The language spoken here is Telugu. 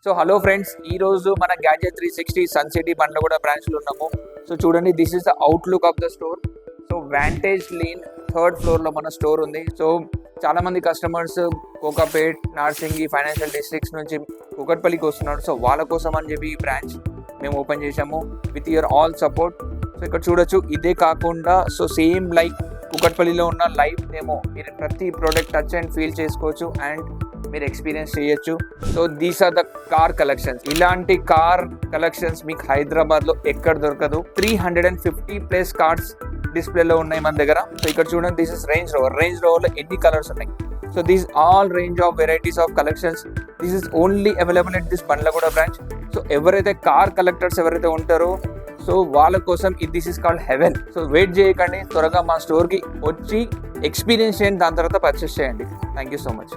సో హలో ఫ్రెండ్స్, ఈ రోజు మన gadget 360 Sun City Bandlaguda branch లో ఉన్నాము. సో చూడండి, this is the outlook of the store. So Vantage Lane 3rd floor లో మన స్టోర్ ఉంది. సో చాలా మంది customers Kokapet, Narsingi, financial districts నుంచి కూకట్పల్లికి వస్తున్నారు. సో వాళ్ళ కోసం అని చెప్పి ఈ బ్రాంచ్ మేము ఓపెన్ చేసాము with your all support. So ఇక్కడ చూడొచ్చు, ఇదే కాకుండా సో సేమ్ లైక్ కూకట్పల్లిలో ఉన్న లైఫ్ ఏమో మీరు ప్రతి ప్రోడక్ట్ టచ్ అండ్ ఫీల్ చేసుకోవచ్చు అండ్ మీరు ఎక్స్పీరియన్స్ చేయొచ్చు. So these are the car collections. ఇలాంటి కార్ కలెక్షన్స్ మీకు హైదరాబాద్లో ఎక్కడ దొరకదు. 350+ కార్స్ డిస్ప్లేలో ఉన్నాయి మన దగ్గర. సో ఇక్కడ చూడండి, దిస్ ఇస్ రేంజ్ రోవర్లో ఎన్ని కలర్స్ ఉన్నాయి. So these all range of varieties of collections. This is only available at this Bandlaguda branch. So ఎవరైతే కార్ కలెక్టర్స్ ఎవరైతే ఉంటారో సో వాళ్ళ కోసం this is called heaven. So wait చేయకండి, త్వరగా మా స్టోర్కి వచ్చి ఎక్స్పీరియన్స్ చేయండి, దాని తర్వాత పర్చేస్ చేయండి. Thank you so much.